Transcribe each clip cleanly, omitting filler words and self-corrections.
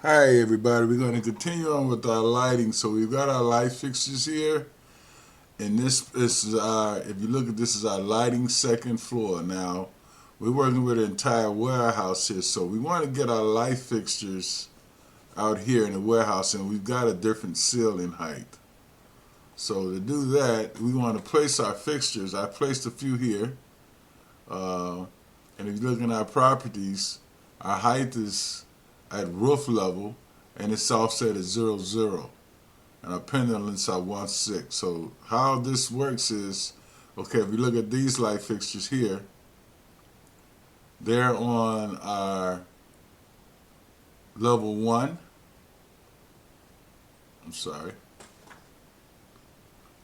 Hi everybody, we're going to continue on with our lighting. So we've got our light fixtures here, and this is our, if you look at this, is our lighting second floor. Now, we're working with an entire warehouse here, so we want to get our light fixtures out here in the warehouse, and we've got a different ceiling height. So to do that, we want to place our fixtures. I placed a few here, and if you look at our properties, our height is at roof level, and it's offset at 0, 0. And our pendulums are 1/6. So how this works is, okay, if you look at these light fixtures here, they're on our level 1. I'm sorry.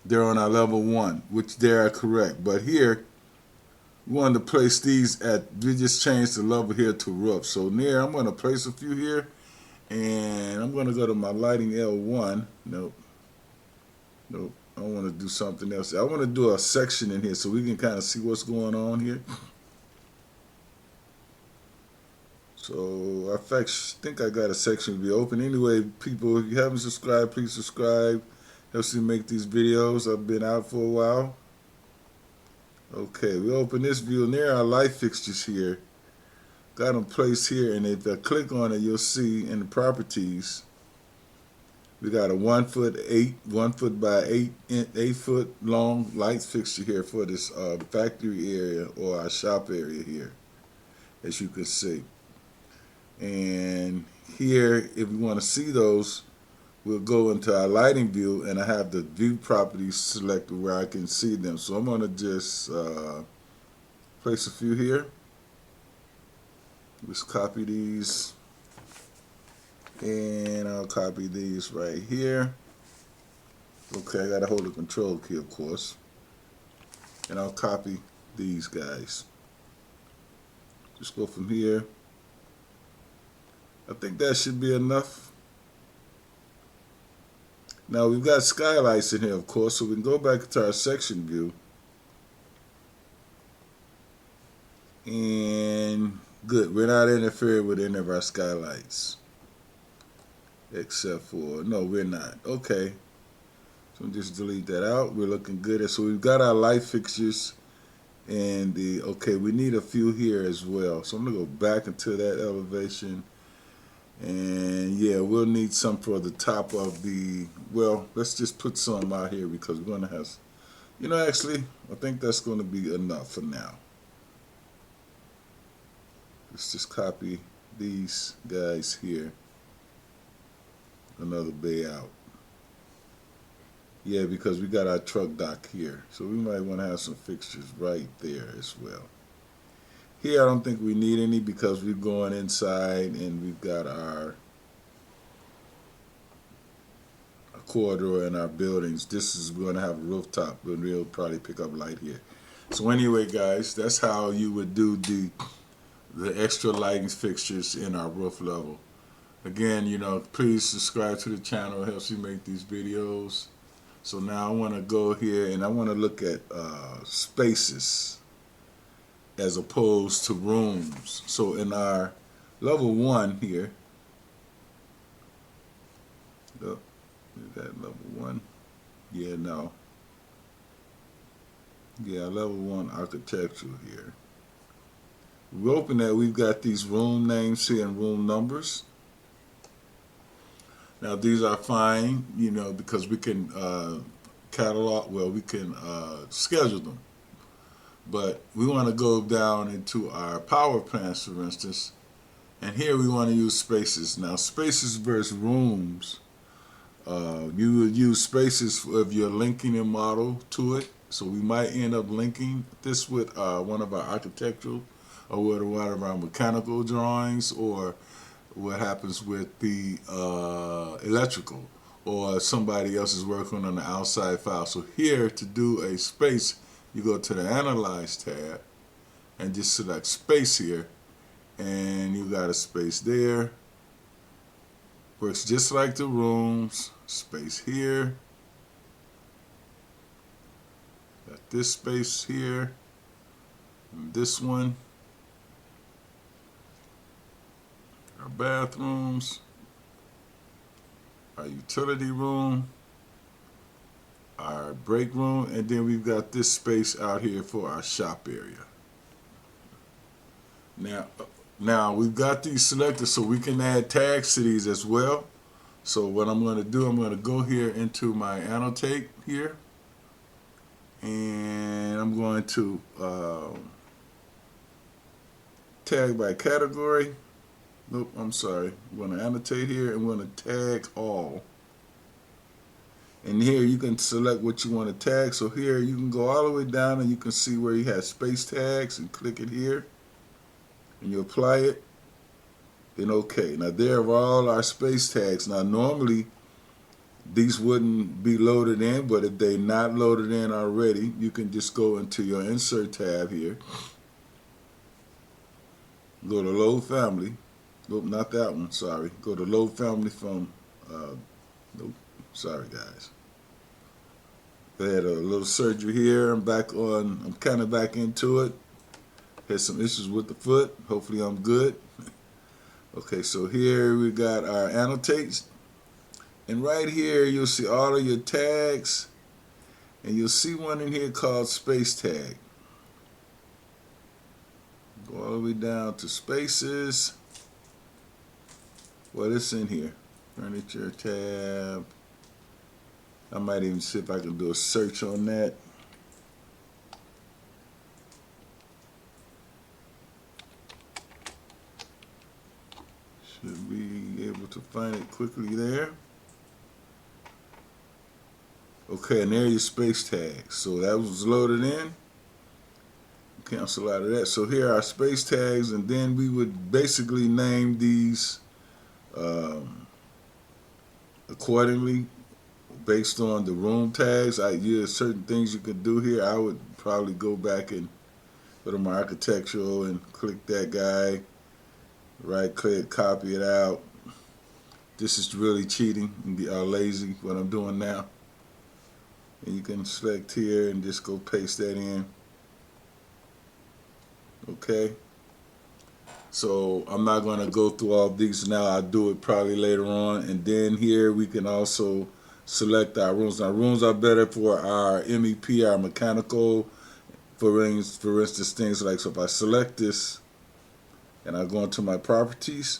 They're on our level 1, which they are correct. But here, we wanted to place these at, we just changed the level here to roof. So near, I'm going to place a few here. And I'm going to go to my lighting L1. Nope. I want to do something else. I want to do a section in here so we can kind of see what's going on here. So I think I got a section to be open. Anyway, people, if you haven't subscribed, please subscribe. Helps me make these videos. I've been out for a while. Okay, we open this view, and there are light fixtures here. Got them placed here, and if I click on it, you'll see in the properties, we got a 1'8", 1 foot by 8 foot long light fixture here for this factory area or our shop area here, as you can see. And here, if we want to see those, we'll go into our lighting view, and I have the view properties selected where I can see them. So I'm going to just place a few here. Just copy these, and I'll copy these right here. Okay, I gotta hold the control key, of course, and I'll copy these guys. Just go from here. I think that should be enough. Now we've got skylights in here, of course, so we can go back to our section view, and good, we're not interfering with any of our skylights. Except for, no, we're not. Okay. So just delete that out. We're looking good. So we've got our light fixtures and okay, we need a few here as well. So I'm going to go back into that elevation. And yeah, we'll need some for the top of the, well, let's just put some out here because we're going to have, actually, I think that's going to be enough for now. Let's just copy these guys here. Another bay out. Yeah, because we got our truck dock here. So we might want to have some fixtures right there as well. Here I don't think we need any because we're going inside and we've got our corridor and our buildings. This is going to have a rooftop, but we'll probably pick up light here. So anyway, guys, that's how you would do the extra lighting fixtures in our roof level. Again, please subscribe to the channel. It helps me make these videos. So now I want to go here and I want to look at spaces as opposed to rooms. So in our level 1 here, oh, is that level 1? Yeah, no. Yeah, level 1 architectural here. We open that, we've got these room names here and room numbers. Now these are fine, because we can catalog, well, we can schedule them. But we want to go down into our power plants, for instance, and here we want to use spaces. Now spaces versus rooms, you would use spaces if you're linking your model to it. So we might end up linking this with one of our architectural or with one of our mechanical drawings, or what happens with the electrical, or somebody else is working on the outside file. So here, to do a space, you go to the Analyze tab and just select space here, and you got a space there. Works just like the rooms. Space here. Got this space here. And this one. Our bathrooms, our utility room, our break room, and then we've got this space out here for our shop area. Now we've got these selected so we can add tags to these as well. So what I'm going to do, I'm going to go here into my annotate here, and I'm going to tag by category. Nope, I'm sorry. I'm going to annotate here and I'm going to tag all. And here you can select what you want to tag. So here you can go all the way down and you can see where you have space tags and click it here. And you apply it. Then okay. Now there are all our space tags. Now normally these wouldn't be loaded in, but if they're not loaded in already, you can just go into your insert tab here. Go to load family. Nope, not that one, sorry. Go to load family from, nope, sorry guys. I had a little surgery here. I'm kind of back into it. Had some issues with the foot. Hopefully I'm good. Okay, so here we got our annotates. And right here you'll see all of your tags. And you'll see one in here called space tag. Go all the way down to spaces. Well, it's in here. Furniture tab. I might even see if I can do a search on that. Should be able to find it quickly there. Okay, and there your space tags. So that was loaded in. Cancel out of that. So here are space tags, and then we would basically name these accordingly based on the room tags. There's certain things you could do here. I would probably go back and go to my architectural and click that guy, right click, copy it out. This is really cheating and lazy what I'm doing now. And you can select here and just go paste that in. Okay. So I'm not going to go through all these now. I'll do it probably later on. And then here we can also select our rooms. Now rooms are better for our MEP, our mechanical, for instance, things like, so if I select this and I go into my properties,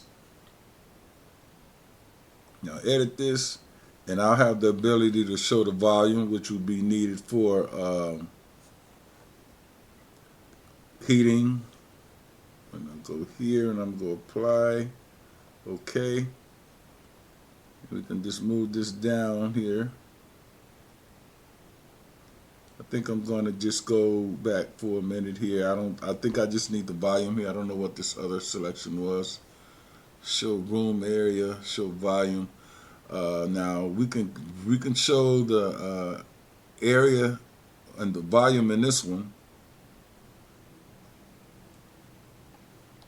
now edit this, and I'll have the ability to show the volume, which would be needed for heating. And I'll go here and I'm going to apply. Okay. We can just move this down here. I think I'm going to just go back for a minute here. I think I just need the volume here. I don't know what this other selection was. Show room area, show volume. Now we can show the area and the volume in this one.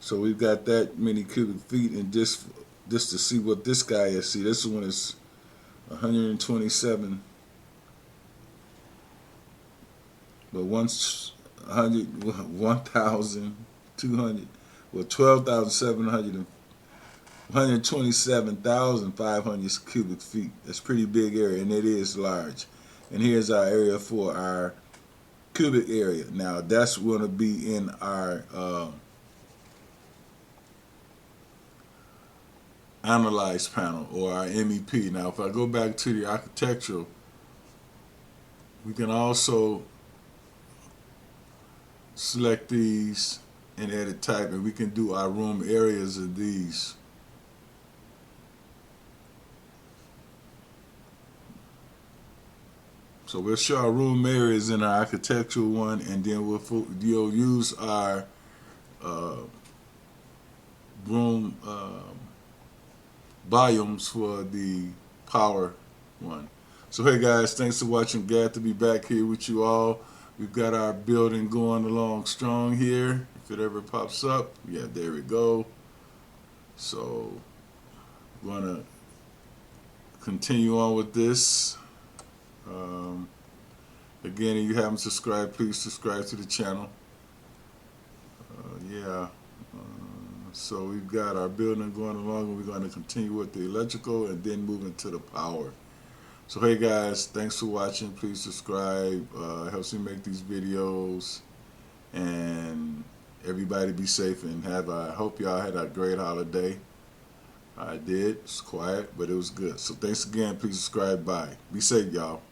So we've got that many cubic feet, and just to see what this guy is. See, this one is 127. But 1,200, well, 12,700, 127,500 cubic feet. That's a pretty big area, and it is large. And here's our area for our cubic area. Now that's going to be in our analyze panel, or our MEP. Now if I go back to the architectural, we can also select these and edit type, and we can do our room areas of these. So we'll show our room areas in our architectural one, and then you'll use our room volumes for the power one. So hey guys, thanks for watching. Glad to be back here with you all. We've got our building going along strong here. If it ever pops up, yeah, there we go. So we're gonna continue on with this. Again, if you haven't subscribed, please subscribe to the channel. Yeah. So we've got our building going along, and we're going to continue with the electrical and then move into the power. So hey guys, thanks for watching. Please subscribe. Helps me make these videos. And everybody be safe and I hope y'all had a great holiday. I did. It's quiet, but it was good. So thanks again. Please subscribe. Bye. Be safe, y'all.